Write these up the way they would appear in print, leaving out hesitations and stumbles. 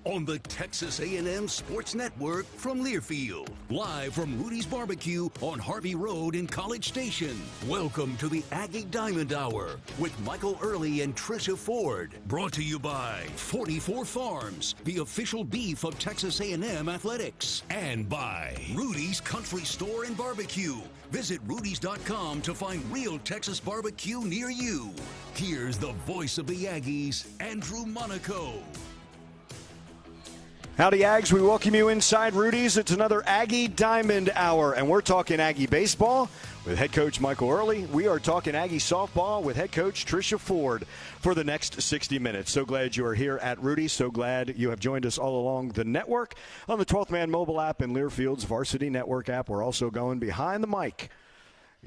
on the Texas A&M Sports Network from Learfield. Live from Rudy's Barbecue on Harvey Road in College Station. Welcome to the Aggie Diamond Hour with Michael Earley and Trisha Ford. Brought to you by 44 Farms, the official beef of Texas A&M Athletics. And by Rudy's Country Store and Barbecue. Visit rudys.com to find real Texas barbecue near you. Here's the voice of the Aggies, Andrew Monaco. Howdy, Ags. We welcome you inside Rudy's. It's another Aggie Diamond Hour, and we're talking Aggie baseball with head coach Michael Earley. We are talking Aggie softball with head coach Trisha Ford for the next 60 minutes. So glad you are here at Rudy's. So glad you have joined us all along the network on the 12th Man mobile app and Learfield's Varsity Network app. We're also going behind the mic.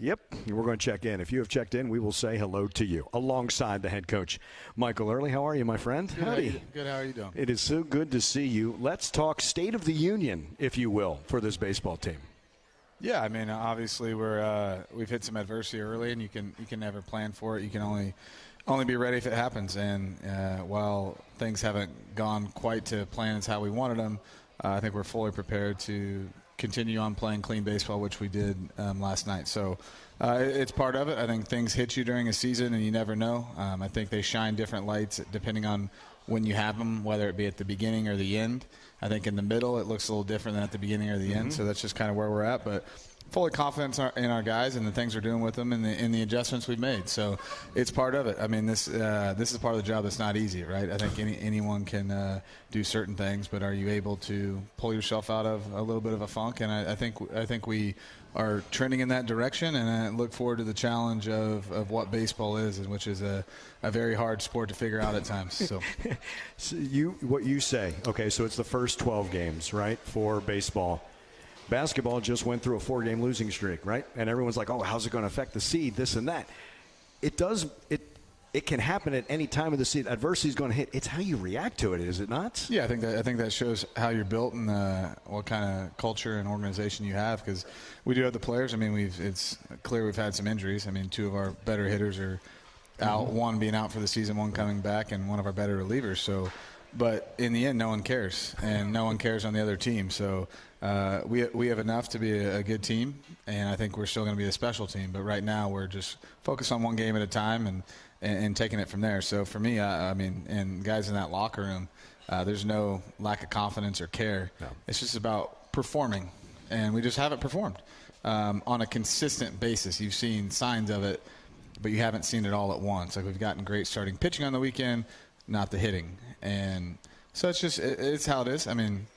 Yep, we're going to check in. If you have checked in, we will say hello to you alongside the head coach, Michael Earley. How are you, my friend? Good. Howdy. Good. How are you doing? It is so good to see you. Let's talk State of the Union, if you will, for this baseball team. Yeah, I mean, obviously we've hit some adversity early, and you can never plan for it. You can only be ready if it happens. And while things haven't gone quite to plan as how we wanted them, I think we're fully prepared to continue on playing clean baseball, which we did last night. So it's part of it. I think things hit you during a season, and you never know. I think they shine different lights depending on when you have them, whether it be at the beginning or the end. I think in the middle it looks a little different than at the beginning or the end, so that's just kind of where we're at. But fully confident in our guys and the things we're doing with them and the adjustments we've made. So it's part of it. I mean, this is part of the job that's not easy, right? I think anyone can do certain things, but are you able to pull yourself out of a little bit of a funk? And I think we are trending in that direction, and I look forward to the challenge of what baseball is, which is a very hard sport to figure out at times. So, what you say, okay, so it's the first 12 games, right, for baseball. Basketball just went through a 4-game losing streak, right? And everyone's like, oh, how's it going to affect the seed, this and that? It can happen at any time of the season. Adversity is going to hit. It's how you react to it, is it not? Yeah, I think that shows how you're built and what kind of culture and organization you have, because we do have the players. I mean, it's clear we've had some injuries. I mean, 2 of our better hitters are out, one being out for the season, one coming back, and one of our better relievers. So, but in the end, no one cares, and no one cares on the other team. So we have enough to be a good team, and I think we're still going to be a special team. But right now, we're just focused on one game at a time and taking it from there. So for me, I mean, and guys in that locker room, there's no lack of confidence or care. No. It's just about performing, and we just haven't performed on a consistent basis. You've seen signs of it, but you haven't seen it all at once. Like, we've gotten great starting pitching on the weekend, not the hitting. And so it's how it is. I mean,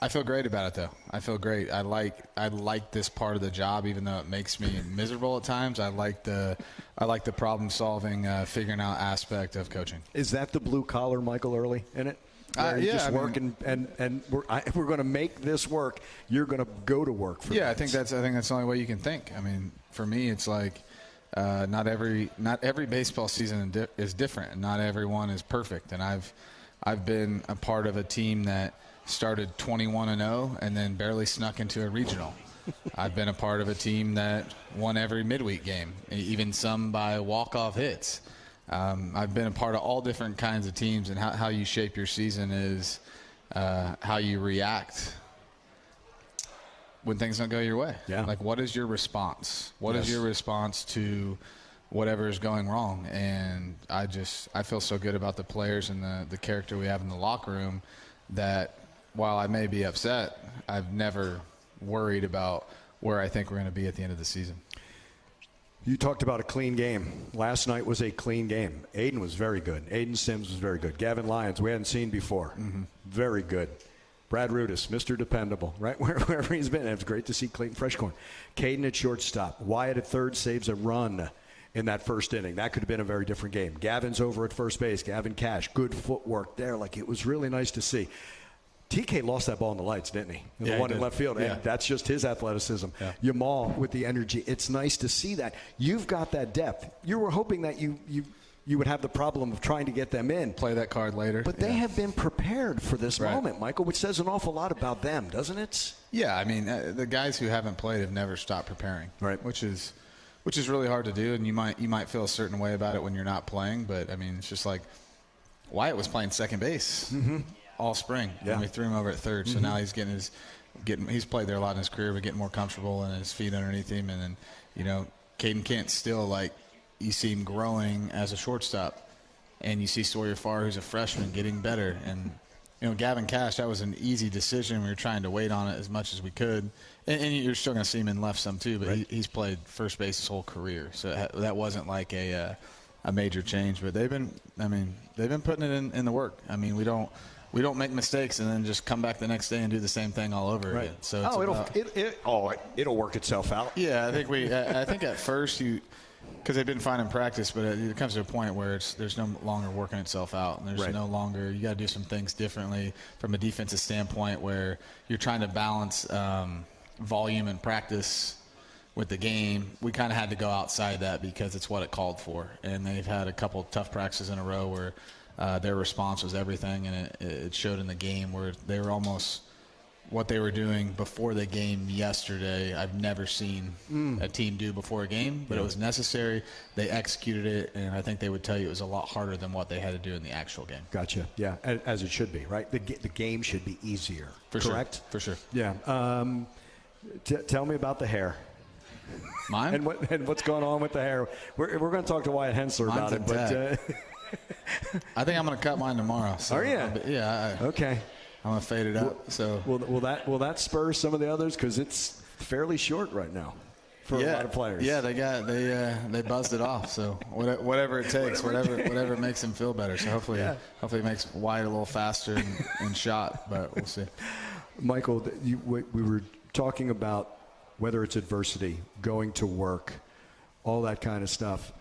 I feel great about it, though. I feel great. I like this part of the job, even though it makes me miserable at times. I like the problem-solving, figuring out aspect of coaching. Is that the blue-collar Michael Earley in it? Yeah, just work and we're going to make this work. You're going to go to work for I think that's the only way you can think. I mean, for me, it's like not every baseball season is different, and not everyone is perfect. And I've been a part of a team that started 21-0 and then barely snuck into a regional. I've been a part of a team that won every midweek game, even some by walk-off hits. I've been a part of all different kinds of teams, and how you shape your season is how you react when things don't go your way. Yeah. Like, what is your response? What is your response to whatever is going wrong? And I feel so good about the players and the character we have in the locker room that while I may be upset, I've never worried about where I think we're going to be at the end of the season. You talked about a clean game. Last night was a clean game. Aiden was very good. Aiden Sims was very good. Gavin Lyons, we hadn't seen before. Very good. Brad Rudis, Mr. Dependable, right? Wherever he's been. It was great to see Clayton Freshcorn. Caden at shortstop. Wyatt at third saves a run in that first inning. That could have been a very different game. Gavin's over at first base. Gavin Cash, good footwork there. Like, it was really nice to see. TK lost that ball in the lights, didn't he? The one in left field. Yeah. And that's just his athleticism. Yeah. Yamal with the energy. It's nice to see that. You've got that depth. You were hoping that you would have the problem of trying to get them in. Play that card later. But they have been prepared for this moment, Michael, which says an awful lot about them, doesn't it? Yeah, I mean, the guys who haven't played have never stopped preparing, right? Which is really hard to do, and you might feel a certain way about it when you're not playing. But I mean, it's just like Wyatt was playing second base. all spring. Yeah. And we threw him over at third. So now he's he's played there a lot in his career, but getting more comfortable and his feet underneath him. And then, you know, Caden Kent still, like, you see him growing as a shortstop. And you see Sawyer Farr, who's a freshman, getting better. And, you know, Gavin Cash, that was an easy decision. We were trying to wait on it as much as we could. And you're still going to see him in left some too, but he's played first base his whole career. So that wasn't like a major change. But they've been putting it in the work. I mean, we don't make mistakes and then just come back the next day and do the same thing all over again. So it'll work itself out. Yeah, I think at first because they've been fine in practice, but it comes to a point where there's no longer working itself out, and there's no longer, you got to do some things differently from a defensive standpoint where you're trying to balance volume and practice with the game. We kind of had to go outside that because it's what it called for, and they've had a couple of tough practices in a row where their response was everything, and it showed in the game where they were almost what they were doing before the game yesterday. I've never seen a team do before a game, but it was necessary. They executed it, and I think they would tell you it was a lot harder than what they had to do in the actual game. Gotcha. Yeah, as it should be, right? The game should be easier. Correct? For sure. Yeah. Tell me about the hair. Mine? And what's going on with the hair? We're going to talk to Wyatt Henseler about it. But I think I'm going to cut mine tomorrow. So are you? Yeah. Okay. I'm going to fade it up. So will that spur some of the others? Because it's fairly short right now for a lot of players. Yeah, they buzzed it off. So whatever it takes, whatever makes them feel better. So hopefully it makes Wyatt a little faster and shot, but we'll see. Michael, we were talking about whether it's adversity, going to work, all that kind of stuff.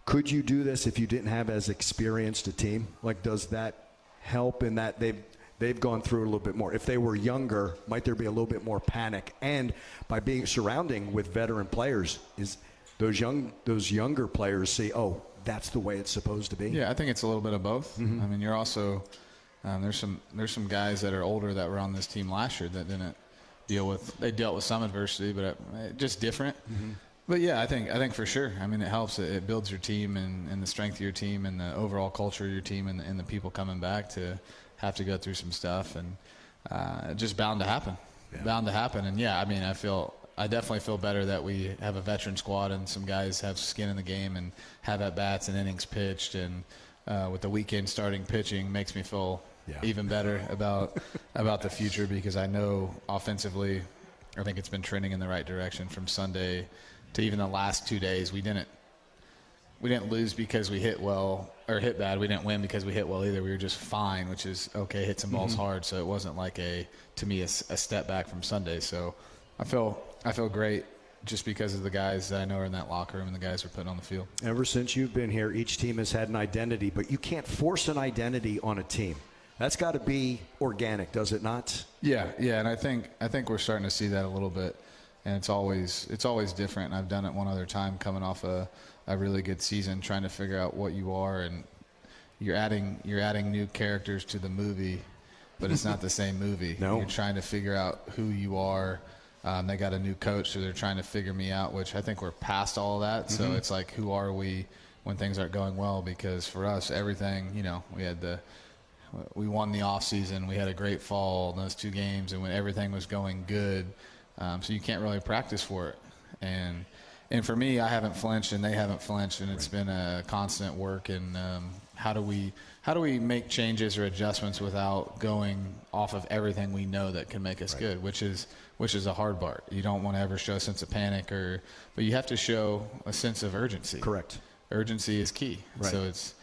Could you do this if you didn't have as experienced a team? Like, does that help in that they've gone through a little bit more? If they were younger, might there be a little bit more panic? And by being surrounding with veteran players, is those younger players see, oh, that's the way it's supposed to be? Yeah, I think it's a little bit of both. I mean, you're also there's some guys that are older that were on this team last year that didn't dealt with some adversity, but just different. But yeah, I think for sure. I mean, it helps. It builds your team and the strength of your team and the overall culture of your team and the people coming back to have to go through some stuff, and just bound to happen. Bound to happen. And yeah, I mean, I definitely feel better that we have a veteran squad and some guys have skin in the game and have at bats and innings pitched, and with the weekend starting pitching makes me feel even better about the future, because I know offensively, I think it's been trending in the right direction from Sunday to even the last 2 days. We didn't lose because we hit well or hit bad. We didn't win because we hit well either. We were just fine, which is okay. Hit some balls hard, so it wasn't like a step back from Sunday. So I feel great just because of the guys that I know are in that locker room and the guys we're putting on the field. Ever since you've been here, each team has had an identity, but you can't force an identity on a team. That's got to be organic, does it not? Yeah, and I think we're starting to see that a little bit, and it's always different. And I've done it one other time, coming off a really good season, trying to figure out what you are, and you're adding new characters to the movie, but it's not the same movie. No. You're trying to figure out who you are. They got a new coach, so they're trying to figure me out, which I think we're past all of that. So it's like, who are we when things aren't going well? Because for us, everything, we won the offseason. We had a great fall in those 2 games, and when everything was going good, so you can't really practice for it. And for me, I haven't flinched, and they haven't flinched, and it's been a constant work. And how do we make changes or adjustments without going off of everything we know that can make us good, which is a hard part. You don't want to ever show a sense of panic, but you have to show a sense of urgency. Correct. Urgency is key. Right. So it's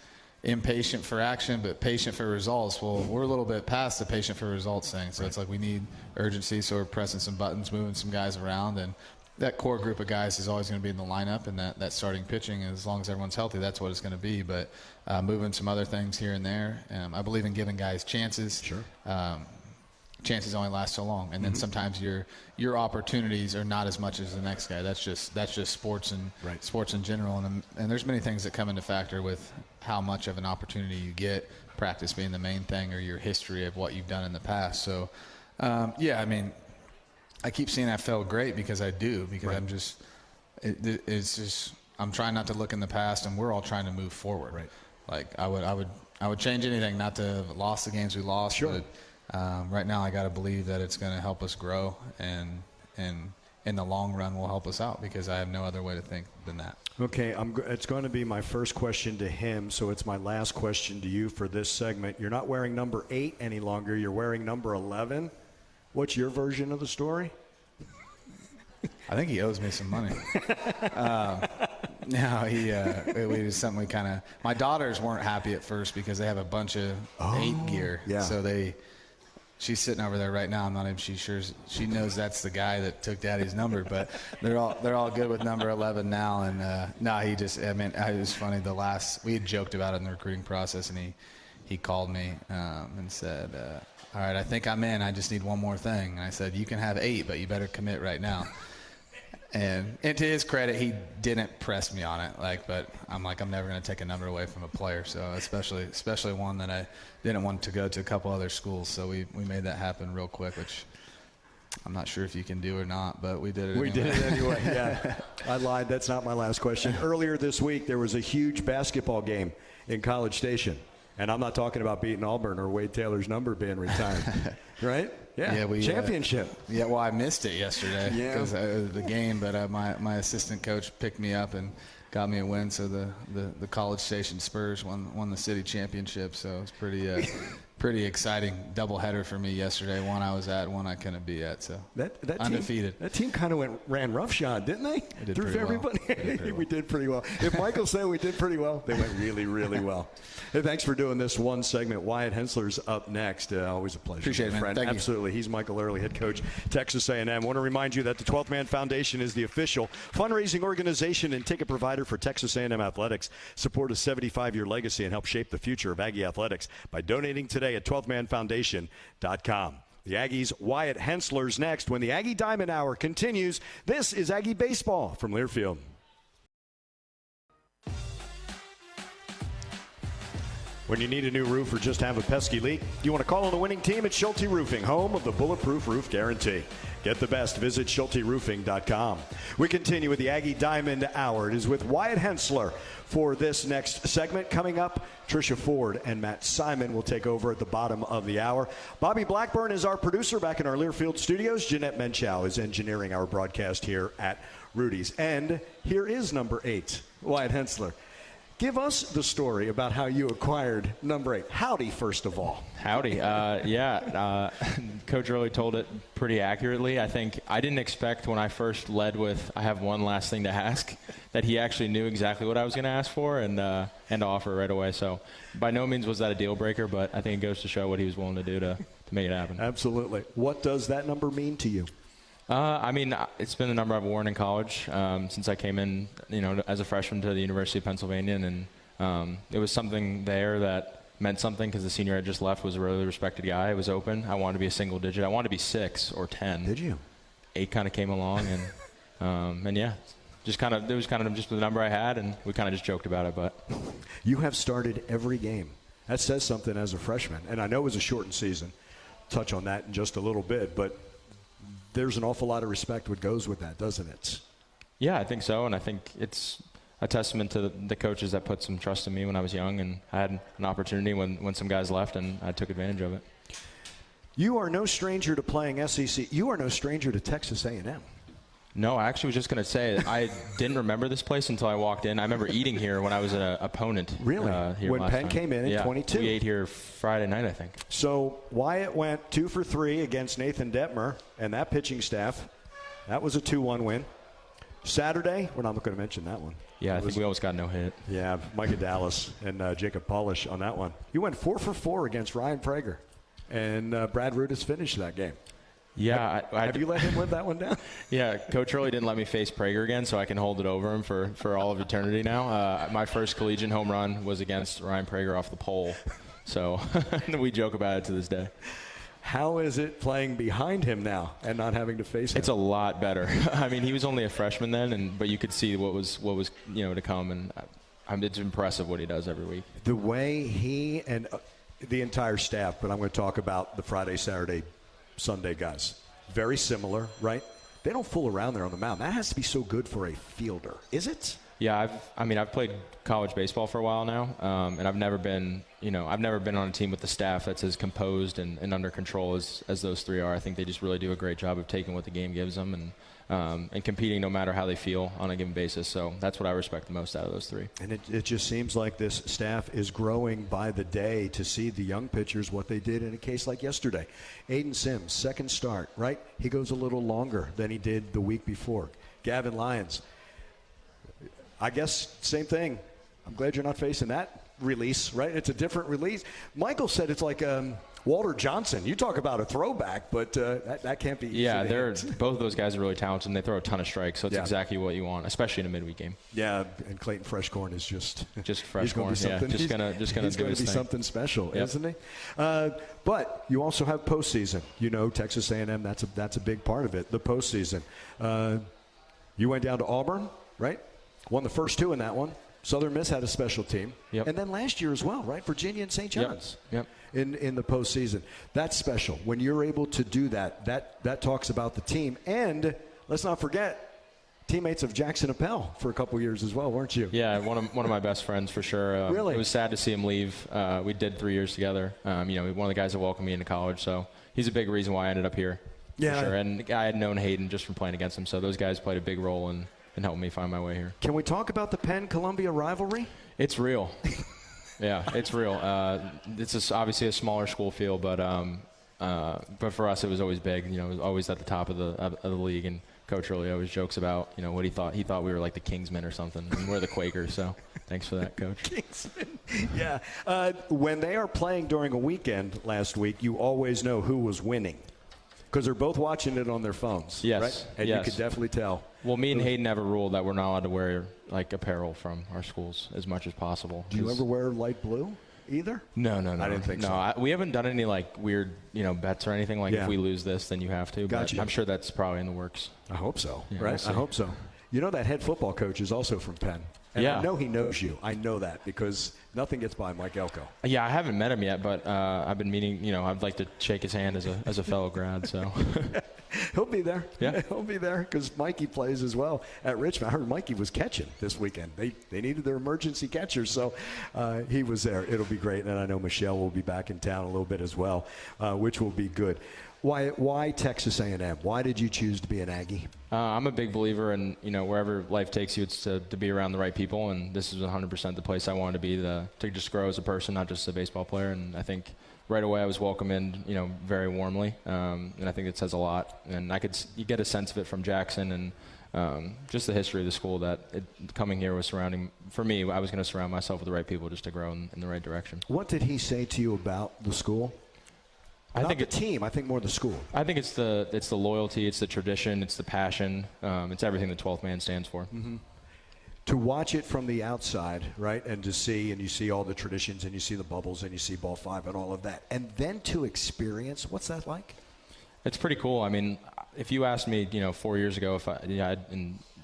impatient for action, but patient for results. Well, we're a little bit past the patient for results thing. So it's like we need urgency. So we're pressing some buttons, moving some guys around, and that core group of guys is always going to be in the lineup, and that starting pitching, as long as everyone's healthy, that's what it's going to be. But moving some other things here and there. I believe in giving guys chances. Sure. Chances only last so long, and then sometimes your opportunities are not as much as the next guy. That's just sports and sports in general, and there's many things that come into factor with how much of an opportunity you get. Practice being the main thing, or your history of what you've done in the past. So, I mean, I keep saying I felt great because I do, because I'm trying not to look in the past, and we're all trying to move forward. Right. Like I would I would change anything not to have lost the games we lost. Sure. But right now I got to believe that it's going to help us grow and in the long run will help us out because I have no other way to think than that. Okay, it's going to be my first question to him, so it's my last question to you for this segment. You're not wearing number 8 any longer. You're wearing number 11. What's your version of the story? I think he owes me some money. No, we did something we kind of – my daughters weren't happy at first because they have a bunch of 8 gear. Yeah. So she's sitting over there right now. I'm not even sure she knows that's the guy that took Daddy's number, but they're all good with number 11 now. And it was funny. We had joked about it in the recruiting process, and he called me and said, all right, I think I'm in. I just need one more thing. And I said, you can have 8, but you better commit right now. And to his credit, he didn't press me on it. But I'm never going to take a number away from a player. So especially one that I didn't want to go to a couple other schools. So we made that happen real quick, which I'm not sure if you can do or not, but we did it anyway. We did it anyway, yeah. I lied. That's not my last question. Earlier this week, there was a huge basketball game in College Station. And I'm not talking about beating Auburn or Wade Taylor's number being retired, right? Yeah, championship. Well, I missed it yesterday because of the game, but my assistant coach picked me up and got me a win. So the College Station Spurs won the city championship. So it was pretty exciting doubleheader for me yesterday. One I was at, one I couldn't be at. So that undefeated. That team kind of ran roughshod, didn't they? We did pretty everybody. Well. We did pretty well. If Michael said we did pretty well, they went really, really well. Hey, thanks for doing this one segment. Wyatt Henseler's up next. Always a pleasure. Appreciate it, man. Friend. Thank Absolutely. You. He's Michael Earley, head coach, Texas A&M. I want to remind you that the 12th Man Foundation is the official fundraising organization and ticket provider for Texas A&M athletics. Support a 75-year legacy and help shape the future of Aggie athletics by donating today at 12thmanfoundation.com. The Aggies' Wyatt Henseler's next when the Aggie Diamond Hour continues. This is Aggie Baseball from Learfield. When you need a new roof or just have a pesky leak, you want to call on the winning team at Schulte Roofing, home of the Bulletproof Roof Guarantee. Get the best. Visit SchulteRoofing.com. We continue with the Aggie Diamond Hour. It is with Wyatt Henseler for this next segment. Coming up, Trisha Ford and Matt Simon will take over at the bottom of the hour. Bobby Blackburn is our producer back in our Learfield studios. Jeanette Menchow is engineering our broadcast here at Rudy's. And here is number 8, Wyatt Henseler. Give us the story about how you acquired number 8. Howdy, first of all. Howdy. Coach Earley told it pretty accurately. I think I didn't expect when I first led with I have one last thing to ask that he actually knew exactly what I was going to ask for and offer right away. So by no means was that a deal breaker, but I think it goes to show what he was willing to do to make it happen. Absolutely. What does that number mean to you? It's been the number I've worn in college since I came in, as a freshman to the University of Pennsylvania, and it was something there that meant something because the senior I just left was a really respected guy. It was open. I wanted to be a single digit. I wanted to be 6 or 10. Did you? 8 kind of came along, and it was kind of just the number I had, and we kind of just joked about it. But you have started every game. That says something as a freshman, and I know it was a shortened season. Touch on that in just a little bit, but there's an awful lot of respect what goes with that, doesn't it? Yeah, I think so, and I think it's a testament to the coaches that put some trust in me when I was young, and I had an opportunity when some guys left, and I took advantage of it. You are no stranger to playing SEC. You are no stranger to Texas A&M. No, I actually was just going to say I didn't remember this place until I walked in. I remember eating here when I was an opponent. Really? Here when Penn time. came in 22. We ate here Friday night, I think. So Wyatt went 2 for 3 against Nathan Detmer and that pitching staff. That was a 2-1 win. Saturday, we're not going to mention that one. Yeah, I think we almost got no hit. Yeah, Micah Dallas and Jacob Polish on that one. You went 4 for 4 against Ryan Prager, and Brad Rudis finished that game. Yeah. Have you let him live that one down? Yeah, Coach Earley didn't let me face Prager again, so I can hold it over him for all of eternity now. My first collegiate home run was against Ryan Prager off the pole, so we joke about it to this day. How is it playing behind him now and not having to face him? It's a lot better. I mean, he was only a freshman then, but you could see what was to come, and it's impressive what he does every week. The way he and the entire staff, but I'm going to talk about the Friday, Saturday, Sunday guys. Very similar, right? They don't fool around there on the mound. That has to be so good for a fielder. Is it? Yeah, I've played college baseball for a while now, and I've never been on a team with the staff that's as composed and under control as those three are. I think they just really do a great job of taking what the game gives them and competing no matter how they feel on a given basis. So that's what I respect the most out of those three. And it just seems like this staff is growing by the day to see the young pitchers, what they did in a case like yesterday. Aiden Sims, second start, right? He goes a little longer than he did the week before. Gavin Lyons, I guess same thing. I'm glad you're not facing that release, right? It's a different release. Michael said it's like Walter Johnson. You talk about a throwback, but that can't be easy. Yeah, both of those guys are really talented, and they throw a ton of strikes, so it's exactly what you want, especially in a midweek game. Yeah, and Clayton Freshcorn is just Freshcorn. Yeah, he's going to be something special, isn't he? But you also have postseason. You know, Texas A&M. That's a big part of it. The postseason. You went down to Auburn, right? Won the first two in that one. Southern Miss had a special team. Yep. And then last year as well, right? Virginia and St. John's. Yep. In the postseason. That's special. When you're able to do that talks about the team. And let's not forget, teammates of Jackson Appel for a couple years as well, weren't you? Yeah, one of my best friends for sure. Really? It was sad to see him leave. We did 3 years together. One of the guys that welcomed me into college, so he's a big reason why I ended up here. Yeah. For sure. And I had known Hayden just from playing against him, so those guys played a big role in helping me find my way here. Can we talk about the Penn-Columbia rivalry? It's real. Yeah, it's real. It's obviously a smaller school field, but for us it was always big. It was always at the top of the league. And Coach Earley always jokes about what he thought. He thought we were like the Kingsmen or something, and we're the Quakers. So thanks for that, Coach. Kingsmen. Yeah. When they are playing during a weekend last week, you always know who was winning because they're both watching it on their phones. Yes. Right? And you could definitely tell. Well, me and Hayden have a rule that we're not allowed to wear like apparel from our schools as much as possible. Do you ever wear light blue either? No. I didn't think so. We haven't done any like weird, bets or anything. Like if we lose this, then you have to. Gotcha. But I'm sure that's probably in the works. I hope so. Yeah, right? We'll I hope so. That head football coach is also from Penn. And I know he knows you. I know that because nothing gets by Mike Elko. Yeah, I haven't met him yet, but I've been meaning, I'd like to shake his hand as a fellow grad. So he'll be there. Yeah, he'll be there because Mikey plays as well at Richmond. I heard Mikey was catching this weekend. They needed their emergency catcher, so he was there. It'll be great, and I know Michelle will be back in town a little bit as well, which will be good. Why Texas A&M? Why did you choose to be an Aggie? I'm a big believer in, wherever life takes you, it's to be around the right people, and this is 100% the place I wanted to be to just grow as a person, not just a baseball player. And I think right away I was welcomed in, very warmly, and I think it says a lot. And you get a sense of it from Jackson and just the history of the school that coming here was surrounding. For me, I was going to surround myself with the right people just to grow in the right direction. What did he say to you about the school? I think the team. I think more the school. I think it's the loyalty, it's the tradition, it's the passion, it's everything the 12th man stands for. Mm-hmm. To watch it from the outside, right, and you see all the traditions, and you see the bubbles, and you see Ball 5 and all of that, and then to experience, what's that like? It's pretty cool. I mean, if you asked me, 4 years ago,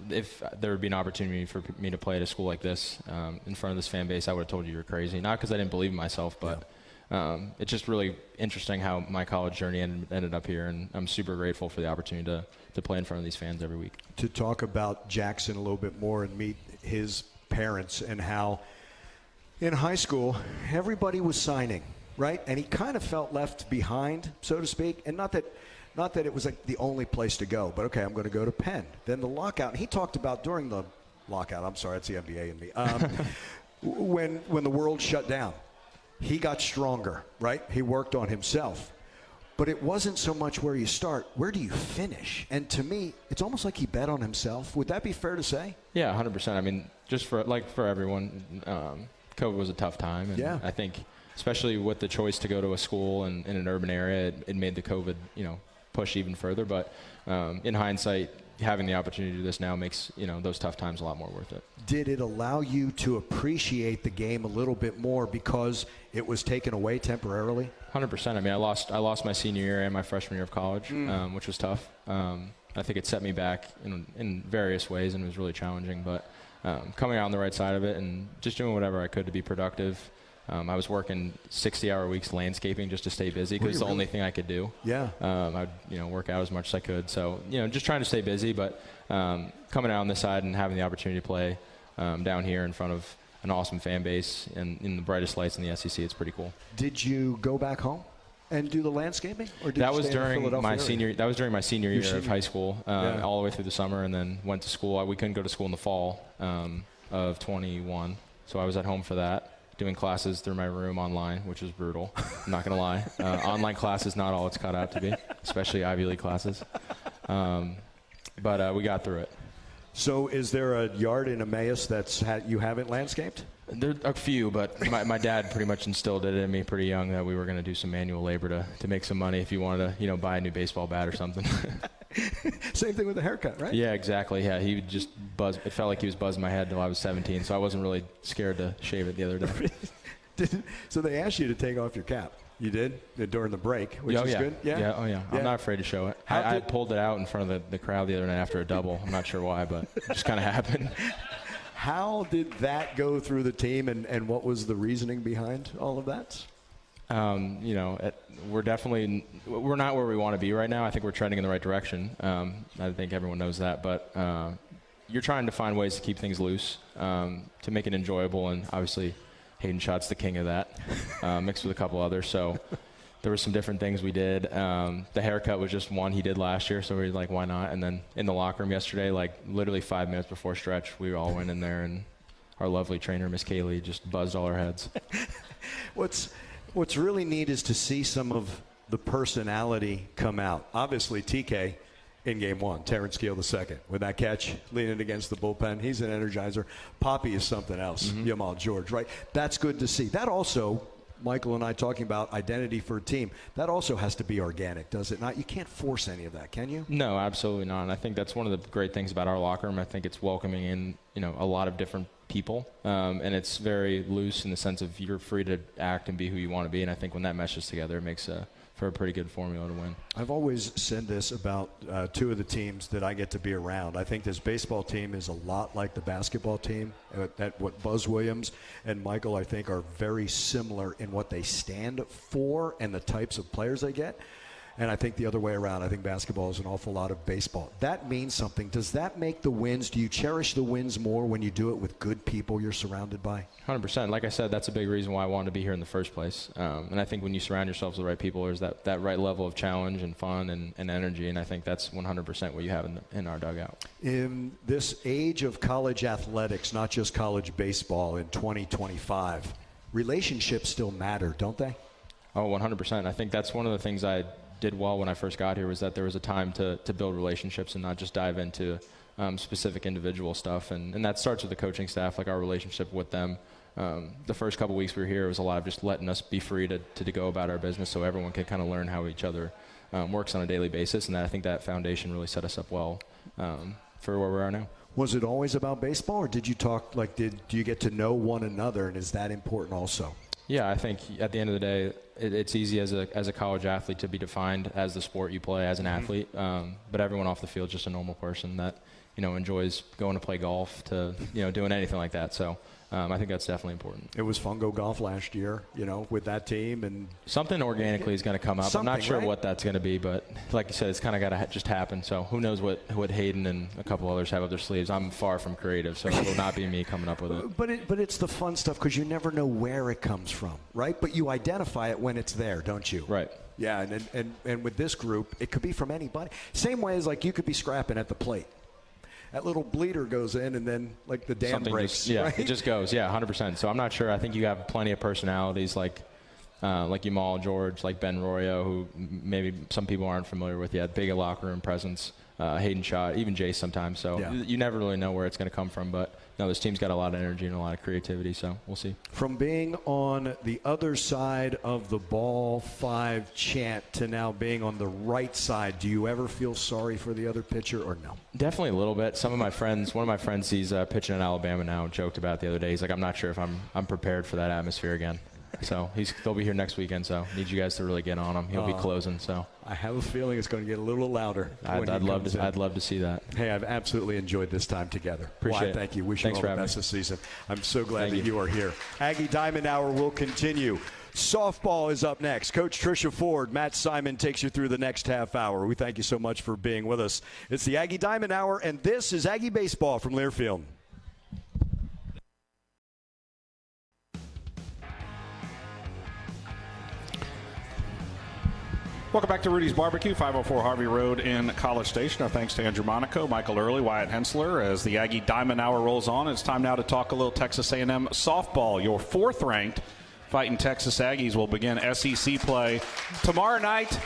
if there would be an opportunity for me to play at a school like this in front of this fan base, I would have told you you're crazy. Not because I didn't believe in myself, but. Yeah. It's just really interesting how my college journey ended up here, and I'm super grateful for the opportunity to play in front of these fans every week. To talk about Jackson a little bit more and meet his parents and how in high school everybody was signing, right? And he kind of felt left behind, so to speak, and not that it was like the only place to go, but okay, I'm going to go to Penn. Then the lockout, and he talked about during the lockout, I'm sorry, it's the NBA in me, when the world shut down. He got stronger, right? He worked on himself. But it wasn't so much where you start, where do you finish? And to me, it's almost like he bet on himself. Would that be fair to say? Yeah, 100%. I mean, just for everyone, COVID was a tough time. And I think especially with the choice to go to a school in an urban area, it made the COVID, push even further. But in hindsight, having the opportunity to do this now makes, those tough times a lot more worth it. Did it allow you to appreciate the game a little bit more because it was taken away temporarily? 100%. I mean, I lost my senior year and my freshman year of college, which was tough. I think it set me back in various ways and was really challenging. But coming out on the right side of it and just doing whatever I could to be productive. I was working 60-hour weeks landscaping just to stay busy because it's the only thing I could do. Yeah. I'd work out as much as I could. So just trying to stay busy, but coming out on this side and having the opportunity to play down here in front of an awesome fan base and in the brightest lights in the SEC. It's pretty cool. Did you go back home and do the landscaping, or did that you was stay in the during Philadelphia my area? senior. That was during my senior year of high school, Yeah. all the way through the summer, and then went to school. We couldn't go to school in the fall of 21, so I was at home for that, doing classes through my room online, which was brutal. I'm not gonna lie. Online class is not all it's cut out to be, especially Ivy League classes. But we got through it. So, is there a yard in Emmaus you haven't landscaped? There are a few, but my dad pretty much instilled it in me pretty young that we were going to do some manual labor to make some money if you wanted to, buy a new baseball bat or something. Same thing with the haircut, right? Yeah, exactly. Yeah, he would just buzz. It felt like he was buzzing my head until I was 17, so I wasn't really scared to shave it the other day. So they asked you to take off your cap. You did during the break, which is good. Yeah. Oh yeah. I'm not afraid to show it. I pulled it out in front of the crowd the other night after a double. I'm not sure why, but it just kind of happened. How did that go through the team, and what was the reasoning behind all of that? We're not where we want to be right now. I think we're trending in the right direction. I think everyone knows that, but you're trying to find ways to keep things loose, to make it enjoyable, and obviously Hayden Schott's the king of that, mixed with a couple others. So there were some different things we did. The haircut was just one he did last year, so we were like, why not? And then in the locker room yesterday, like literally 5 minutes before stretch, we all went in there, and our lovely trainer, Miss Kaylee, just buzzed all our heads. What's really neat is to see some of the personality come out. Obviously, TK in game one, Terrence Keele II, with that catch leaning against the bullpen. He's an energizer. Poppy is something else. Jamal George, right? That's good to see. That also, Michael and I talking about identity for a team, that also has to be organic, does it not? You can't force any of that, can you? No, absolutely not. And I think that's one of the great things about our locker room. I think it's welcoming in, a lot of different people, and it's very loose in the sense of you're free to act and be who you want to be. And I think when that meshes together, it makes for a pretty good formula to win. I've always said this about two of the teams that I get to be around. I think this baseball team is a lot like the basketball team. What Buzz Williams and Michael, I think, are very similar in what they stand for and the types of players they get. And I think the other way around, I think basketball is an awful lot of baseball. That means something. Does that make the wins? Do you cherish the wins more when you do it with good people you're surrounded by? 100%. Like I said, that's a big reason why I wanted to be here in the first place. And I think when you surround yourselves with the right people, there's that right level of challenge and fun and energy. And I think that's 100% what you have in our dugout. In this age of college athletics, not just college baseball in 2025, relationships still matter, don't they? Oh, 100%. I think that's one of the things I did well when I first got here, was that there was a time to build relationships and not just dive into specific individual stuff. And that starts with the coaching staff, like our relationship with them. The first couple weeks we were here, it was a lot of just letting us be free to go about our business so everyone can kind of learn how each other works on a daily basis. And I think that foundation really set us up well for where we are now. Was it always about baseball, or did you talk, do you get to know one another, and is that important also? Yeah, I think at the end of the day, it's easy as a college athlete to be defined as the sport you play as an athlete, but everyone off the field is just a normal person that enjoys going to play golf, to doing anything like that. So I think that's definitely important. It was fun go golf last year, with that team, and something organically is going to come up. I'm not sure what that's going to be, but like you said, it's kind of got to just happen. So who knows what Hayden and a couple others have up their sleeves. I'm far from creative, so it will not be me coming up with it. But it's the fun stuff, because you never know where it comes from, right? But you identify it when it's there, don't you? Right. Yeah, and with this group, it could be from anybody. Same way as you could be scrapping at the plate. That little bleeder goes in, and then the dam breaks. Right? It just goes. Yeah, 100%. So I'm not sure. I think you have plenty of personalities like Jamal George, like Ben Royo, who maybe some people aren't familiar with yet. Big locker room presence. Hayden Schott, even Jace sometimes. So you never really know where it's going to come from. But no, this team's got a lot of energy and a lot of creativity. So we'll see. From being on the other side of the ball 5 chant to now being on the right side, do you ever feel sorry for the other pitcher, or no? Definitely a little bit. One of my friends, he's pitching in Alabama now, joked about it the other day. He's like, I'm not sure if I'm prepared for that atmosphere again. So they'll be here next weekend, so need you guys to really get on him. He'll be closing. So I have a feeling it's going to get a little louder. I'd love to see that. Hey, I've absolutely enjoyed this time together. Appreciate it. Thank you. Wish you all the best this season. I'm so glad that you are here. Aggie Diamond Hour will continue. Softball is up next. Coach Trisha Ford, Matt Simon takes you through the next half hour. We thank you so much for being with us. It's the Aggie Diamond Hour, and this is Aggie Baseball from Learfield. Welcome back to Rudy's Barbecue, 504 Harvey Road in College Station. Our thanks to Andrew Monaco, Michael Earley, Wyatt Henseler. As the Aggie Diamond Hour rolls on, it's time now to talk a little Texas A&M softball. Your fourth-ranked fighting Texas Aggies will begin SEC play tomorrow night.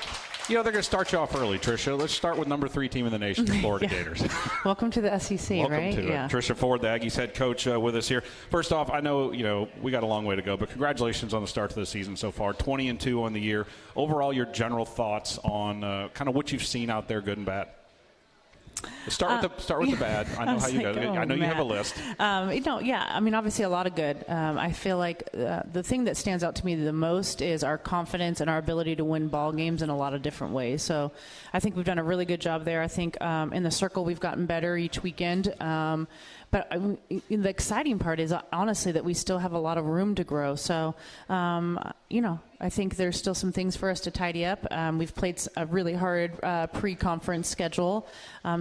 You know, they're going to start you off early, Trisha. Let's start with number 3 team in the nation, the Florida Gators. Welcome to the SEC, Welcome right? to it. Trisha Ford, the Aggies head coach, with us here. First off, I know, we got a long way to go, but congratulations on the start to the season so far. 20-2 on the year. Overall, your general thoughts on kind of what you've seen out there, good and bad? Start with the bad. I know how you go. I know you have a list. I mean, obviously a lot of good. I feel like the thing that stands out to me the most is our confidence and our ability to win ball games in a lot of different ways. So I think we've done a really good job there. I think in the circle we've gotten better each weekend. But the exciting part is honestly that we still have a lot of room to grow. So, I think there's still some things for us to tidy up. We've played a really hard pre-conference schedule.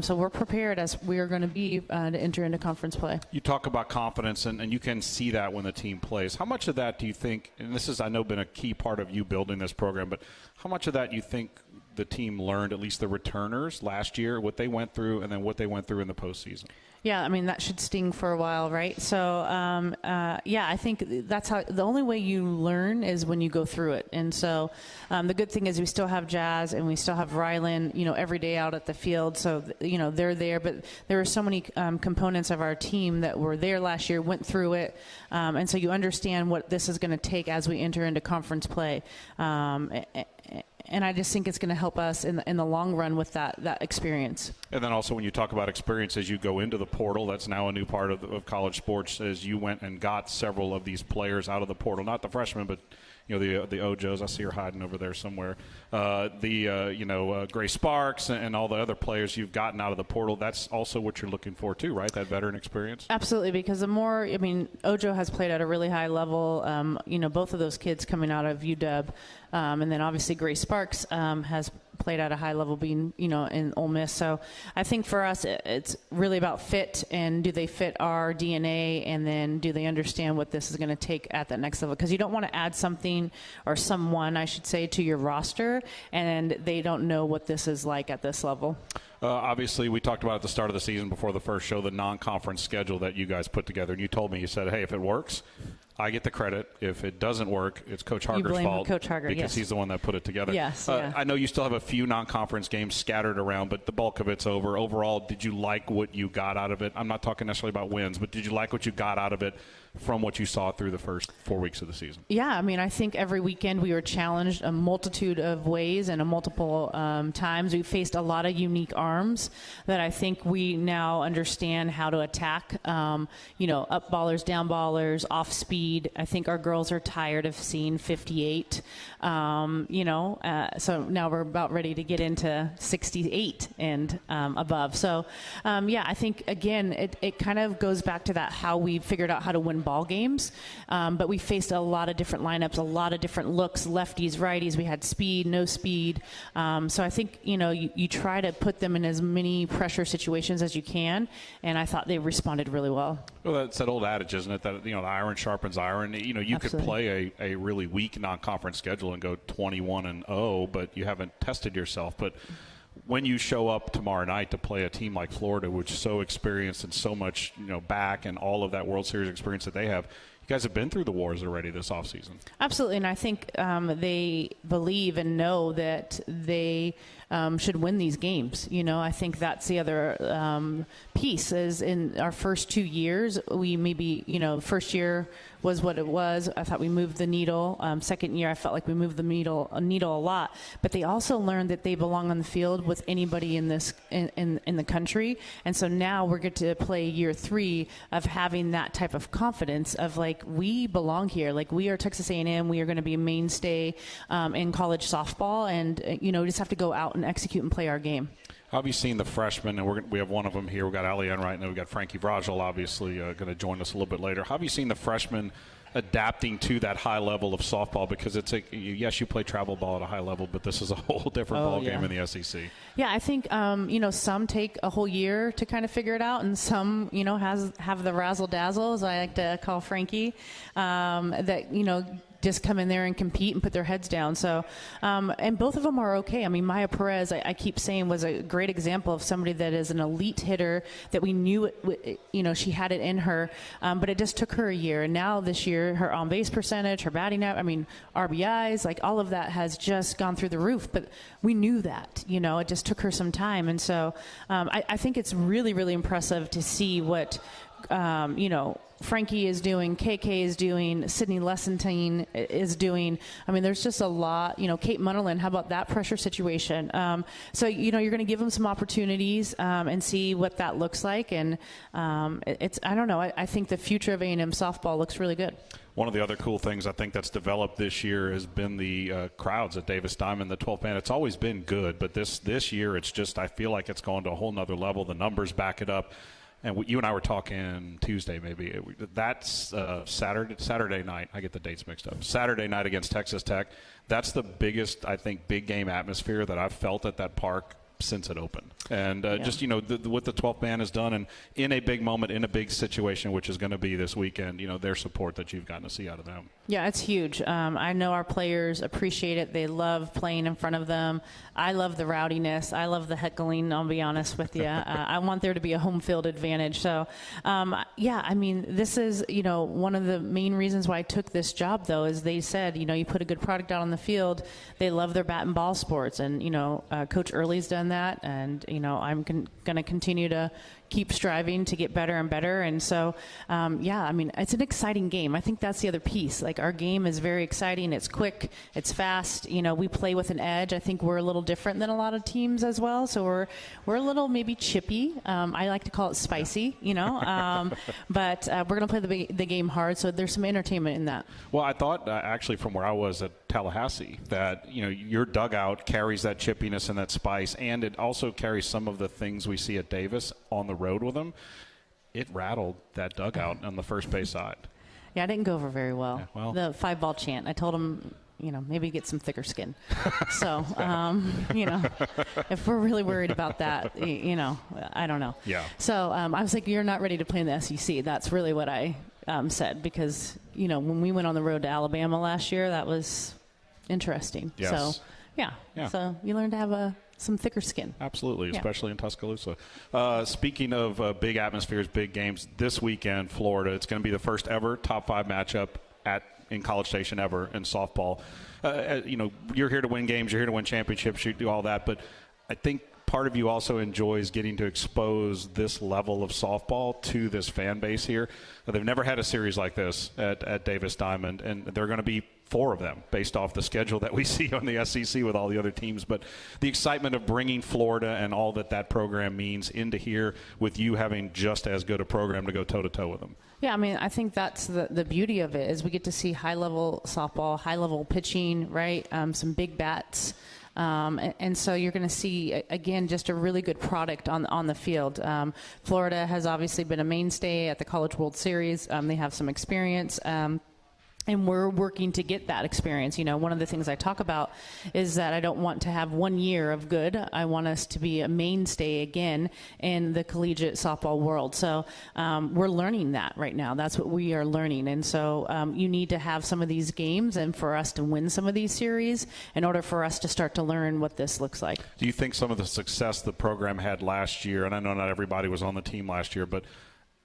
So we're prepared as we are going to be to enter into conference play. You talk about confidence, and you can see that when the team plays. How much of that do you think, and this has, I know, been a key part of you building this program, but how much of that you think the team learned, at least the returners last year, what they went through, and then what they went through in the postseason? Yeah, I mean, that should sting for a while, right? So, I think that's how the only way you learn is when you go through it. And so the good thing is we still have Jazz and we still have Rylan, every day out at the field. So, they're there. But there are so many components of our team that were there last year, went through it. And so you understand what this is going to take as we enter into conference play. And I just think it's going to help us in the long run with that experience. And then also when you talk about experience as you go into the portal, that's now a new part of college sports, as you went and got several of these players out of the portal, not the freshmen, but the Ojos. I see her hiding over there somewhere. Gray Sparks and all the other players you've gotten out of the portal. That's also what you're looking for too, right? That veteran experience. Absolutely, because Ojo has played at a really high level. Both of those kids coming out of UW, and then obviously Gray Sparks has played at a high level being, in Ole Miss. So I think for us, it's really about fit, and do they fit our DNA, and then do they understand what this is going to take at that next level? Because you don't want to add something or someone, I should say, to your roster, and they don't know what this is like at this level. Obviously, we talked about at the start of the season before the first show, the non-conference schedule that you guys put together. And you told me, you said, hey, if it works, I get the credit. If it doesn't work, it's Coach Harger's fault. Coach Harger, because he's the one that put it together. Yes. Yeah. I know you still have a few non-conference games scattered around, but the bulk of it's over. Overall, did you like what you got out of it? I'm not talking necessarily about wins, but did you like what you got out of it from what you saw through the first 4 weeks of the season? Yeah, I think every weekend we were challenged a multitude of ways and a multiple times. We faced a lot of unique arms that I think we now understand how to attack. Up ballers, down ballers, off speed. I think our girls are tired of seeing 58. So now we're about ready to get into 68 and above. So, I think, again, it kind of goes back to that, how we figured out how to win ball games. But we faced a lot of different lineups, a lot of different looks, lefties, righties. We had speed, no speed. So I think, you try to put them in as many pressure situations as you can. And I thought they responded really well. Well, that's that old adage, isn't it? That, the iron sharpens iron. You Absolutely. Could play a really weak non-conference schedule and go 21-0, but you haven't tested yourself. But when you show up tomorrow night to play a team like Florida, which is so experienced and so much, back and all of that World Series experience that they have, you guys have been through the wars already this offseason. Absolutely, and I think they believe and know that they should win these games. I think that's the other piece is in our first 2 years, we maybe, first year was what it was. I thought we moved the needle. Second year, I felt like we moved the needle a lot. But they also learned that they belong on the field with anybody in this in the country. And so now we're going to play year 3 of having that type of confidence of like, we belong here. Like, we are Texas A&M. We are going to be a mainstay in college softball, and we just have to go out and execute and play our game. How have you seen the freshmen? And we have one of them here. We've got Allie Enright, and then we've got Frankie Vrazel, obviously, going to join us a little bit later. How have you seen the freshmen adapting to that high level of softball? Because it's yes, you play travel ball at a high level, but this is a whole different ball game in the SEC. Yeah, I think some take a whole year to kind of figure it out, and some have the razzle dazzle, as I like to call Frankie, that just come in there and compete and put their heads down. So, and both of them are okay. I mean, Maya Perez, I keep saying, was a great example of somebody that is an elite hitter that we knew, she had it in her, but it just took her a year. And now this year, her on-base percentage, her batting average, RBIs, like all of that has just gone through the roof. But we knew that, it just took her some time. And so I think it's really, really impressive to see what, Frankie is doing, KK is doing, Sydney Lessentine is doing. There's just a lot. Kate Munnerlin, how about that pressure situation? So, you're going to give them some opportunities and see what that looks like. And I don't know. I think the future of A&M softball looks really good. One of the other cool things I think that's developed this year has been the crowds at Davis Diamond, the 12th man. It's always been good, but this year it's just, I feel like it's gone to a whole nother level. The numbers back it up. And you and I were talking Tuesday, maybe. That's Saturday night. I get the dates mixed up. Saturday night against Texas Tech. That's the biggest, I think, big game atmosphere that I've felt at that park since it opened. And just, what the 12th man has done, and in a big moment, in a big situation, which is going to be this weekend, their support that you've gotten to see out of them. Yeah, it's huge. I know our players appreciate it. They love playing in front of them. I love the rowdiness. I love the heckling, I'll be honest with you. I want there to be a home field advantage. So, this is, one of the main reasons why I took this job, though, is they said, you put a good product out on the field. They love their bat and ball sports. And, Coach Earley's done that. And, I'm going to continue to keep striving to get better and better. And so, it's an exciting game. I think that's the other piece. Like, our game is very exciting. It's quick. It's fast. We play with an edge. I think we're a little different than a lot of teams as well. So we're a little maybe chippy. I like to call it spicy, but we're going to play the game hard. So there's some entertainment in that. Well, I thought actually from where I was at Tallahassee that, your dugout carries that chippiness and that spice, and it also carries some of the things we see at Davis on the road with them. It rattled that dugout on the first base side. Yeah, I didn't go over very well. Yeah, well, the 5-ball chant. I told him, maybe get some thicker skin. So, if we're really worried about that, I don't know. Yeah. So I was like, you're not ready to play in the SEC. That's really what I said, because, when we went on the road to Alabama last year, that was interesting. Yes. So, yeah. So you learn to have some thicker skin. Absolutely, especially in Tuscaloosa. Speaking of big atmospheres, big games, this weekend, Florida, it's going to be the first ever top 5 matchup in College Station ever in softball. You're here to win games, you're here to win championships, you do all that, but I think part of you also enjoys getting to expose this level of softball to this fan base here. They've never had a series like this at Davis Diamond, and they're going to be 4 of them based off the schedule that we see on the SEC with all the other teams. But the excitement of bringing Florida and all that program means into here with you having just as good a program to go toe-to-toe with them. Yeah, I think that's the beauty of it, is we get to see high-level softball, high-level pitching, right? Some big bats. And so you're going to see, again, just a really good product on the field. Florida has obviously been a mainstay at the College World Series. They have some experience. And we're working to get that experience. One of the things I talk about is that I don't want to have 1 year of good. I want us to be a mainstay again in the collegiate softball world. So we're learning that right now. That's what we are learning. And so you need to have some of these games and for us to win some of these series in order for us to start to learn what this looks like. Do you think some of the success the program had last year, and I know not everybody was on the team last year, but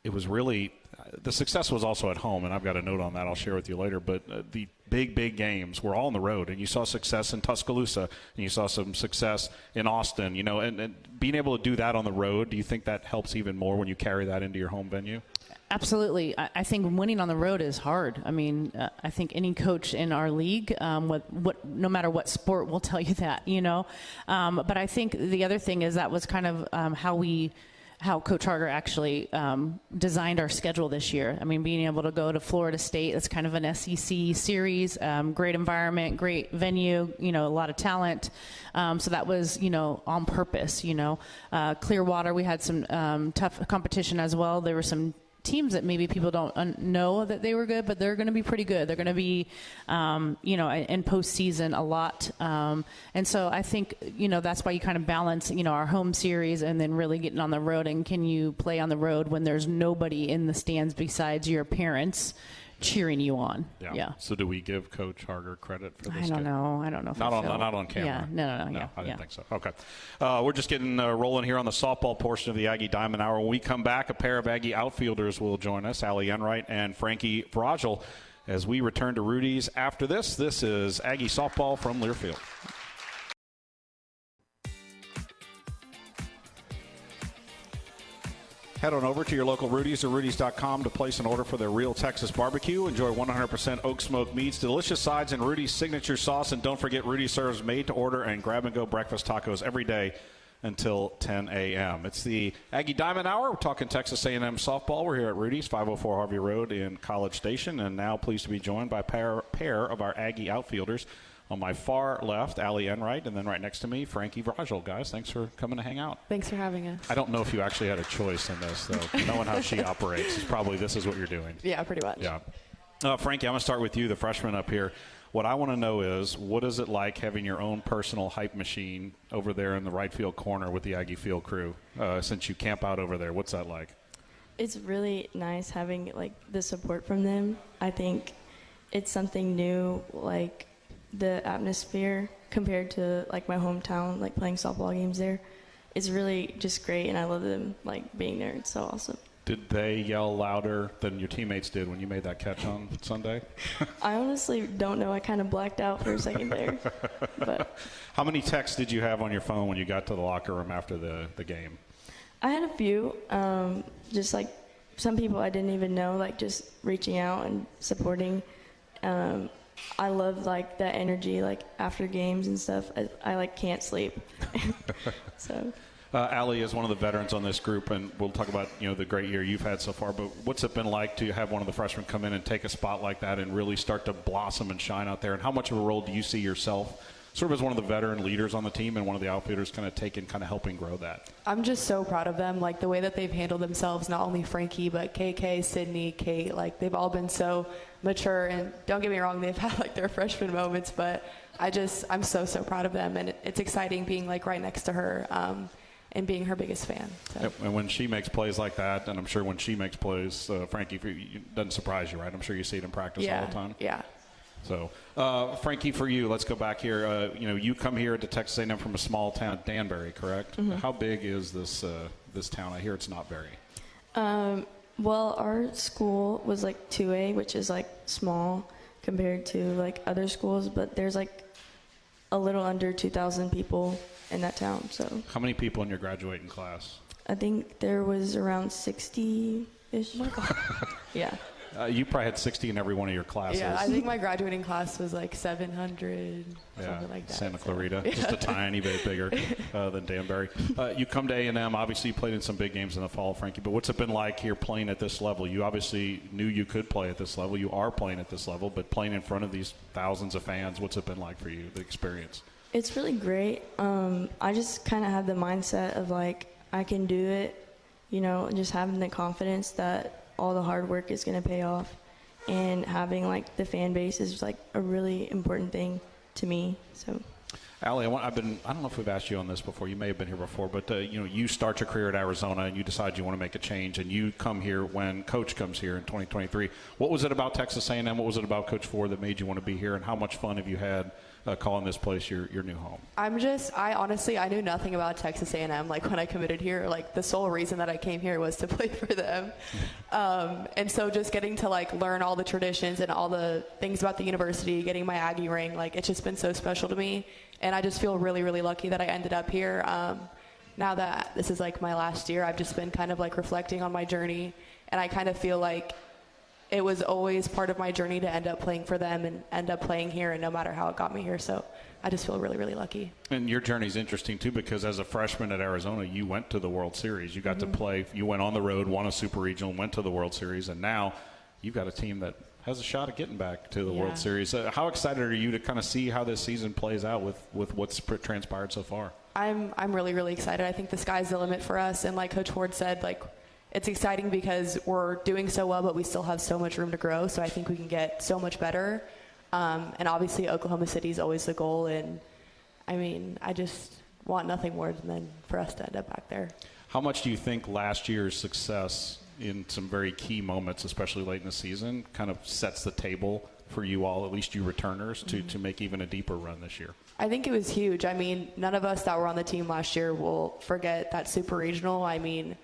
it was really – the success was also at home, and I've got a note on that I'll share with you later, but the big games were all on the road, and you saw success in Tuscaloosa, and you saw some success in Austin, and being able to do that on the road, do you think that helps even more when you carry that into your home venue? Absolutely. I think winning on the road is hard. I think any coach in our league, no matter what sport, will tell you that, But I think the other thing is that was kind of how Coach Harder actually designed our schedule this year. Being able to go to Florida State, it's kind of an SEC series, great environment, great venue, a lot of talent. So that was, on purpose, Clearwater, we had some tough competition as well. There were some teams that maybe people don't know that they were good, but they're going to be pretty good. They're going to be, in postseason a lot. And so I think, that's why you kind of balance, our home series and then really getting on the road. And can you play on the road when there's nobody in the stands besides your parents cheering you on. Yeah. So do we give Coach Harger credit for this? I don't know. If not on camera. Yeah. No. No, Yeah. I didn't think so. Okay. We're just getting rolling here on the softball portion of the Aggie Diamond Hour. When we come back, a pair of Aggie outfielders will join us, Allie Enright and Frankie Vrazel, as we return to Rudy's after this. This is Aggie softball from Learfield. Head on over to your local Rudy's or Rudy's.com to place an order for their real Texas barbecue. Enjoy 100% oak smoke meats, delicious sides, and Rudy's signature sauce. And don't forget, Rudy serves made-to-order and grab-and-go breakfast tacos every day until 10 a.m. It's the Aggie Diamond Hour. We're talking Texas A&M softball. We're here at Rudy's, 504 Harvey Road in College Station. And now pleased to be joined by a pair of our Aggie outfielders. On my far left, Allie Enright, and then right next to me, Frankie Vrazel. Guys, thanks for coming to hang out. Thanks for having us. I don't know if you actually had a choice in this, though. Knowing how she operates, it's probably this is what you're doing. Yeah, pretty much. Yeah. Frankie, I'm going to start with you, the freshman up here. What I want to know is, what is it like having your own personal hype machine over there in the right field corner with the Aggie Field crew, since you camp out over there? What's that like? It's really nice having, like, the support from them. I think it's something new, like, the atmosphere compared to like my hometown, like playing softball games there. It's really just great, and I love them like being there. It's so awesome. Did they yell louder than your teammates did when you made that catch on Sunday? I honestly don't know. I kind of blacked out for a second there. But how many texts did you have on your phone when you got to the locker room after the game? I had a few, just like some people I didn't even know, like just reaching out and supporting. I love like that energy, like after games and stuff. I like can't sleep. So. Allie is one of the veterans on this group, and we'll talk about the great year you've had so far. But what's it been like to have one of the freshmen come in and take a spot like that and really start to blossom and shine out there? And how much of a role do you see yourself, sort of as one of the veteran leaders on the team and one of the outfielders, kind of taking, kind of helping grow that? I'm just so proud of them, like the way that they've handled themselves. Not only Frankie, but KK, Sydney, Kate. Like they've all been so mature, and don't get me wrong, they've had like their freshman moments, but I'm so proud of them, and it's exciting being like right next to her and being her biggest fan. So. And when she makes plays like that, and I'm sure when she makes plays, Frankie, it doesn't surprise you, right? I'm sure you see it in practice all the time. Yeah. So, Frankie, for you, let's go back here. You come here to Texas A&M from a small town, Danbury, correct? Mm-hmm. How big is this town? I hear it's not very. Well, our school was like 2A, which is like small compared to like other schools, but there's like a little under 2,000 people in that town. So. How many people in your graduating class? I think there was around 60-ish. Oh my God. Yeah. You probably had 60 in every one of your classes. Yeah, I think my graduating class was like 700, something like that. Santa Clarita, just a tiny bit bigger than Danbury. You come to A&M. Obviously, you played in some big games in the fall, Frankie. But what's it been like here playing at this level? You obviously knew you could play at this level. You are playing at this level, but playing in front of these thousands of fans, what's it been like for you, the experience? It's really great. I just kind of had the mindset of like, I can do it, just having the confidence that all the hard work is going to pay off, and having like the fan base is like a really important thing to me. So, Allie, I don't know if we've asked you on this before. You may have been here before, but you start your career at Arizona and you decide you want to make a change, and you come here when Coach comes here in 2023. What was it about Texas A&M? What was it about Coach Ford that made you want to be here, and how much fun have you had calling this place your new home? I honestly knew nothing about Texas A&M. Like when I committed here, like the sole reason that I came here was to play for them. And so just getting to like learn all the traditions and all the things about the university, getting my Aggie ring, like it's just been so special to me. And I just feel really, really lucky that I ended up here. Now that this is like my last year, I've just been kind of like reflecting on my journey, and I kind of feel like it was always part of my journey to end up playing for them and end up playing here, and no matter how it got me here. So I just feel really, really lucky. And your journey's interesting, too, because as a freshman at Arizona, you went to the World Series. You got to play. You went on the road, won a Super Regional, went to the World Series, and now you've got a team that has a shot at getting back to the World Series. How excited are you to kind of see how this season plays out with what's transpired so far? I'm really, really excited. I think the sky's the limit for us. And like Coach Ford said, like it's exciting because we're doing so well, but we still have so much room to grow. So I think we can get so much better. And obviously Oklahoma City is always the goal. And I mean, I just want nothing more than for us to end up back there. How much do you think last year's success in some very key moments, especially late in the season, kind of sets the table for you all, at least you returners, to make even a deeper run this year? I think it was huge. I mean, none of us that were on the team last year will forget that super regional. I mean,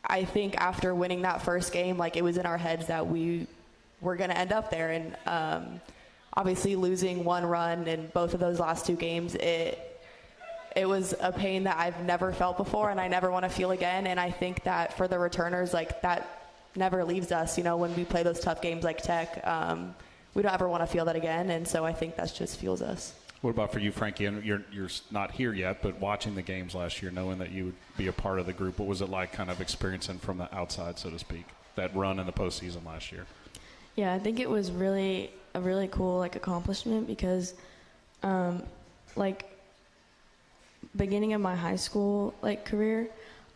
I think after winning that first game, like, it was in our heads that we were going to end up there. And obviously losing one run in both of those last two games, it was a pain that I've never felt before and I never want to feel again. And I think that for the returners, like, that never leaves us. You know, when we play those tough games like Tech, we don't ever want to feel that again. And so I think that just fuels us. What about for you, Frankie? And you're not here yet, but watching the games last year, knowing that you would be a part of the group, what was it like kind of experiencing from the outside, so to speak, that run in the postseason last year? Yeah, I think it was a really cool, like, accomplishment because, like, beginning of my high school, like, career,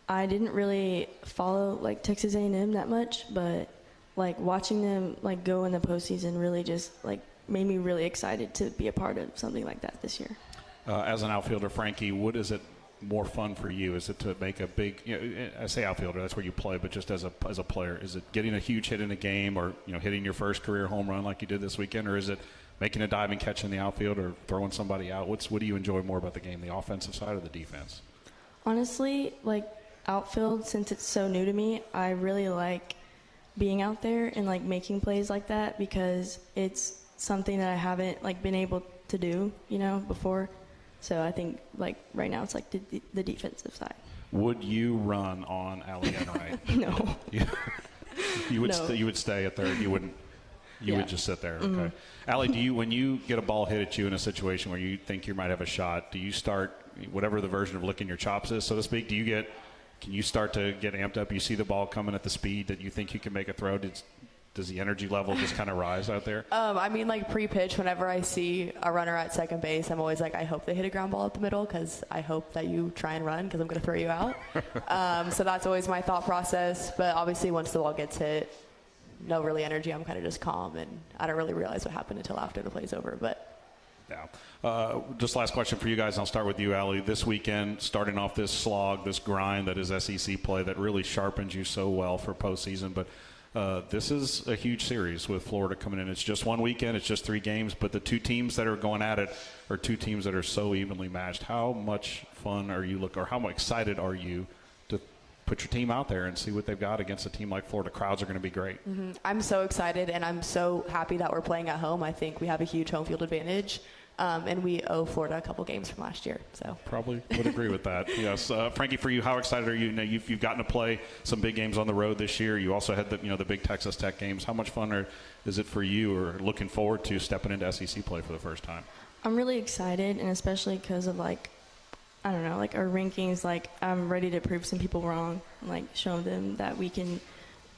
I didn't really follow, like, Texas A&M that much, but, like, watching them, like, go in the postseason really just, like, made me really excited to be a part of something like that this year. As an outfielder, Frankie, what is it more fun for you? Is it to make a big, I say outfielder, that's where you play, but just as a player, is it getting a huge hit in a game or, hitting your first career home run like you did this weekend, or is it making a diving catch in the outfield or throwing somebody out? What do you enjoy more about the game, the offensive side or the defense? Honestly, like, outfield, since it's so new to me, I really like being out there and, like, making plays like that because it's something that I haven't, like, been able to do, before. So I think, like, right now it's, like, the defensive side. Would you run on Allie Enright? No. You would stay at third. You wouldn't. You would just sit there. Okay. Mm-hmm. Allie, when you get a ball hit at you in a situation where you think you might have a shot, do you start whatever the version of licking your chops is, so to speak? Can you start to get amped up? You see the ball coming at the speed that you think you can make a throw. Does the energy level just kind of rise out there? I mean, like, pre-pitch, whenever I see a runner at second base, I'm always like, I hope they hit a ground ball up the middle because I hope that you try and run because I'm going to throw you out. So that's always my thought process. But obviously once the ball gets hit, no really energy. I'm kind of just calm, and I don't really realize what happened until after the play's over. But yeah. Just last question for you guys. I'll start with you, Allie. This weekend, starting off this slog, this grind that is SEC play that really sharpens you so well for postseason. But this is a huge series with Florida coming in. It's just one weekend. It's just 3 games. But the 2 teams that are going at it are 2 teams that are so evenly matched. How much fun are you or how excited are you to put your team out there and see what they've got against a team like Florida? Crowds are going to be great. Mm-hmm. I'm so excited, and I'm so happy that we're playing at home. I think we have a huge home field advantage. And we owe Florida a couple games from last year. So probably would agree with that. Yes, Frankie, for you, how excited are you? You've gotten to play some big games on the road this year. You also had the big Texas Tech games. How much fun is it for you, or looking forward to stepping into SEC play for the first time? I'm really excited, and especially because of, like, I don't know, like, our rankings. Like, I'm ready to prove some people wrong, and, like, show them that we can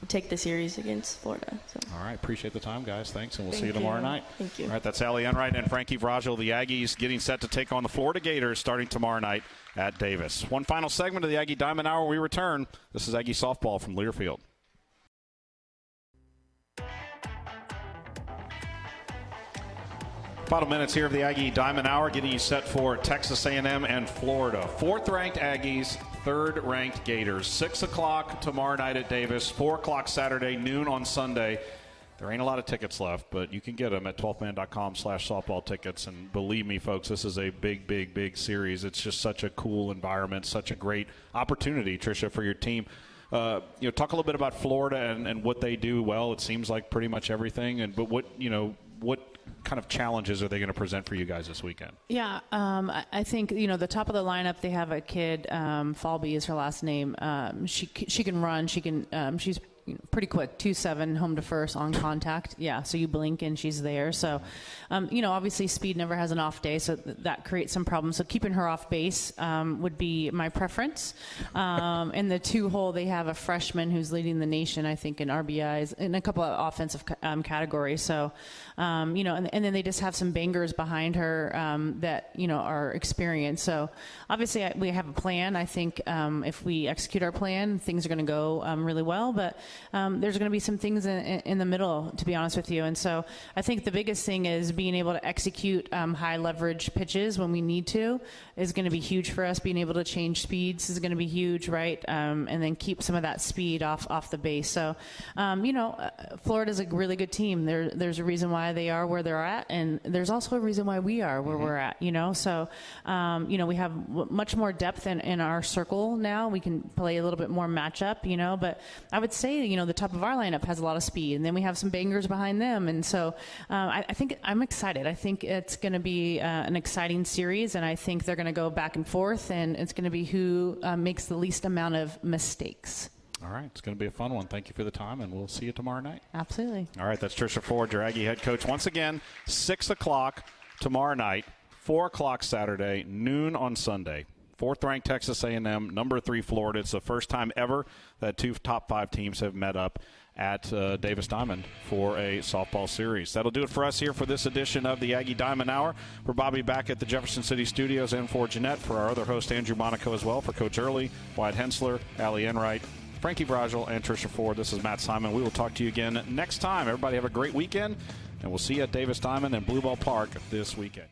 take the series against Florida. So. All right. Appreciate the time, guys. Thanks, and we'll see you tomorrow night. Thank you. All right. That's Allie Enright and Frankie Vrazel. The Aggies getting set to take on the Florida Gators starting tomorrow night at Davis. One final segment of the Aggie Diamond Hour. We return. This is Aggie softball from Learfield. Final minutes here of the Aggie Diamond Hour, getting you set for Texas A&M and Florida. 4th-ranked Aggies, 3rd-ranked Gators. 6 o'clock tomorrow night at Davis, 4 o'clock Saturday, noon on Sunday. There ain't a lot of tickets left, but you can get them at 12man.com/softball tickets. And believe me, folks, this is a big, big, big series. It's just such a cool environment, such a great opportunity, Trisha, for your team. Talk a little bit about Florida and what they do well. It seems like pretty much everything. But what kind of challenges are they going to present for you guys this weekend? Yeah, I think, the top of the lineup, they have a kid, Falby is her last name. She can run. She's pretty quick, 2.7 home to first on contact. Yeah, so you blink and she's there. So, obviously speed never has an off day, so that creates some problems. So keeping her off base would be my preference. In the 2-hole, they have a freshman who's leading the nation, I think, in RBIs in a couple of offensive categories. So, and then they just have some bangers behind her that, are experienced. So obviously we have a plan. I think if we execute our plan, things are going to go really well. But there's going to be some things in the middle, to be honest with you. And so I think the biggest thing is being able to execute high leverage pitches when we need to is going to be huge for us. Being able to change speeds is going to be huge, right? And then keep some of that speed off the base. So, Florida's a really good team. There's a reason why they are where they're at, and there's also a reason why we are where we're at, So, we have much more depth in our circle now. We can play a little bit more matchup, but I would say, the top of our lineup has a lot of speed, and then we have some bangers behind them. And so I think I'm excited. I think it's going to be an exciting series, and I think they're going to go back and forth, and it's going to be who makes the least amount of mistakes. All right. It's going to be a fun one. Thank you for the time, and we'll see you tomorrow night. Absolutely. All right. That's Trisha Ford, your Aggie head coach. Once again, 6 o'clock tomorrow night, 4 o'clock Saturday, noon on Sunday. 4th-ranked Texas A&M, number 3 Florida. It's the first time ever that 2 top 5 teams have met up at Davis Diamond for a softball series. That'll do it for us here for this edition of the Aggie Diamond Hour. For Bobby back at the Jefferson City Studios, and for Jeanette, for our other host, Andrew Monaco, as well, for Coach Earley, Wyatt Henseler, Allie Enright, Frankie Vrazel, and Trisha Ford. This is Matt Simon. We will talk to you again next time. Everybody have a great weekend, and we'll see you at Davis Diamond and Blue Ball Park this weekend.